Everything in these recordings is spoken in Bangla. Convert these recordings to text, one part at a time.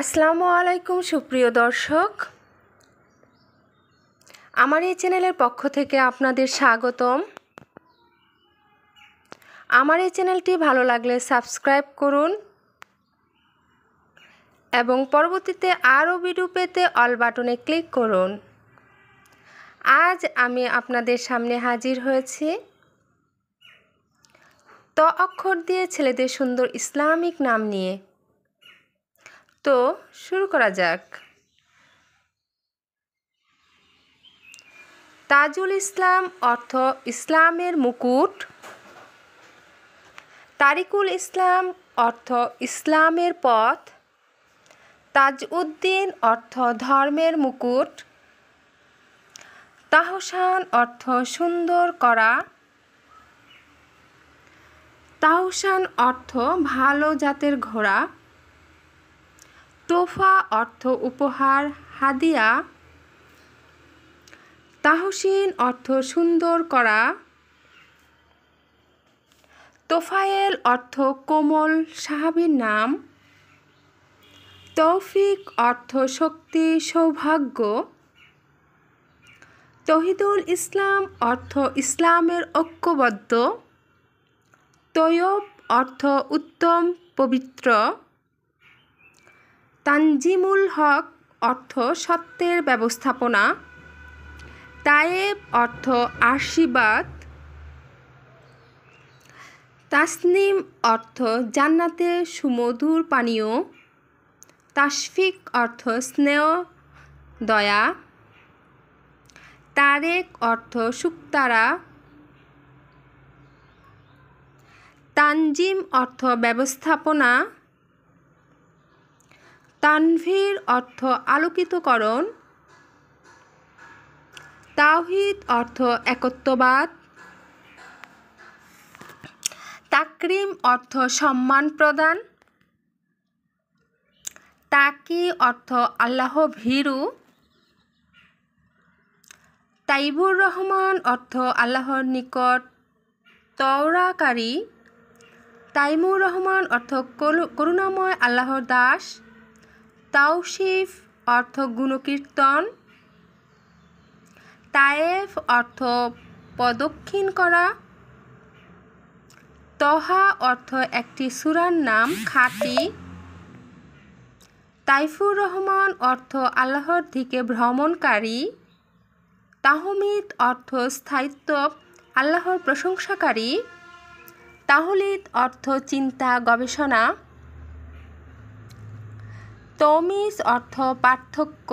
আসসালামু আলাইকুম সুপ্রিয় দর্শক, আমার এই চ্যানেলের পক্ষ থেকে আপনাদের স্বাগতম। আমার এই চ্যানেলটি ভালো লাগলে সাবস্ক্রাইব করুন এবং পরবর্তীতে আরও ভিডিও পেতে অল বাটনে ক্লিক করুন। আজ আমি আপনাদের সামনে হাজির হয়েছি ত অক্ষর দিয়ে ছেলেদের সুন্দর ইসলামিক নাম নিয়ে। তো শুরু করা যাক। তাজুল ইসলাম অর্থ ইসলামের মুকুট। তারিকুল ইসলাম অর্থ ইসলামের পথ। তাজউদ্দিন অর্থ ধর্মের মুকুট। তাহসান অর্থ সুন্দর করা। তাহসান অর্থ ভালো জাতের ঘোড়া। তোফা অর্থ উপহার, হাদিয়া। তাহসিন অর্থ সুন্দর করা। তোফায়েল অর্থ কোমল সাহাবীর নাম। তৌফিক অর্থ শক্তি, সৌভাগ্য। তহিদুল ইসলাম অর্থ ইসলামের ঐক্যবদ্ধ। তৈয়ব অর্থ উত্তম, পবিত্র। তানজিমুল হক অর্থ সত্যের ব্যবস্থাপনা। তায়েব অর্থ আশীর্বাদ। তাসনিম অর্থ জান্নাতে সুমধুর পানীয়। তাশফিক অর্থ স্নেহ, দয়া। তারেক অর্থ শুকতারা। তানজিম অর্থ ব্যবস্থাপনা। তানভীর অর্থ আলোকিতকরণ। তাওহীদ অর্থ একত্ববাদ। তাকরিম অর্থ সম্মান প্রদান। তাকি অর্থ আল্লাহ ভীরু। তাইবুর রহমান অর্থ আল্লাহর নিকট তওরাকারী। তাইমুর রহমান অর্থ করুণাময় আল্লাহর দাস। তাওশিফ অর্থ গুণকীর্তন। তায়েফ অর্থ প্রদক্ষিণ করা। তহা অর্থ একটি সূরার নাম, খাঁটি। তাইফুর রহমান অর্থ আল্লাহর দিকে ভ্রমণকারী। তাহমিদ অর্থ স্থায়িত্ব, আল্লাহর প্রশংসাকারী। তাহলিদ অর্থ চিন্তা, গবেষণা। তমিজ অর্থ পার্থক্য।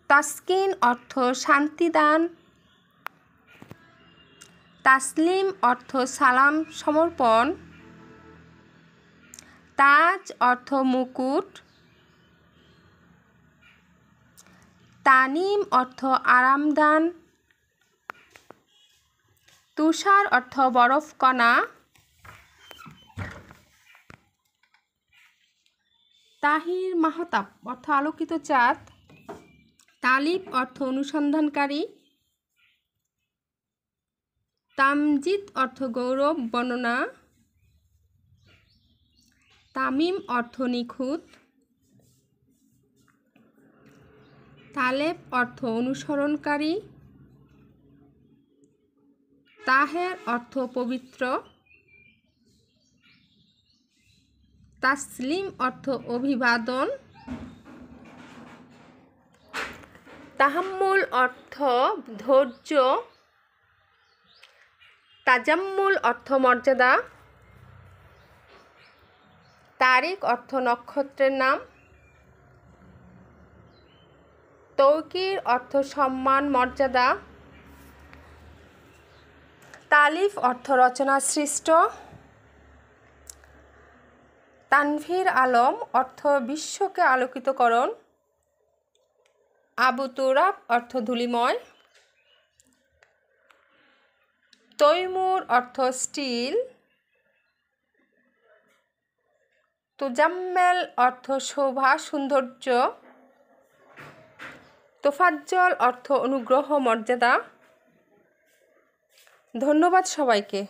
তাসকিন অর্থ শান্তিদান। তাসলিম অর্থ সালাম সমর্পণ। তাজ অর্থ মুকুট। তানিম অর্থ আরামদান। তুষার অর্থ বরফ কণা। তাহির মাহতাব অর্থ আলোকিত চাঁদ। তালিব অর্থ অনুসন্ধানকারী। তামজিদ অর্থ গৌরব, বর্ণনা। তামিম অর্থ নিখুঁত। তালেব অর্থ অনুসরণকারী। তাহের অর্থ পবিত্র। তাসলিম অর্থ অভিবাদন। তাহাম্মুল অর্থ ধৈর্য। তাজাম্মুল অর্থ মর্যাদা। তারিক অর্থ নক্ষত্রের নাম। তৌকির অর্থ সম্মান, মর্যাদা। তালিফ অর্থ রচনা, সৃষ্ট। তানভীর আলম অর্থ বিশ্বকে আলোকিতকরণ। আবু তুরাব অর্থ ধূলিময়। তৈমুর অর্থ স্টিল। তুজাম্মেল অর্থ শোভা, সৌন্দর্য। তোফাজ্জল অর্থ অনুগ্রহ, মর্যাদা। ধন্যবাদ সবাইকে।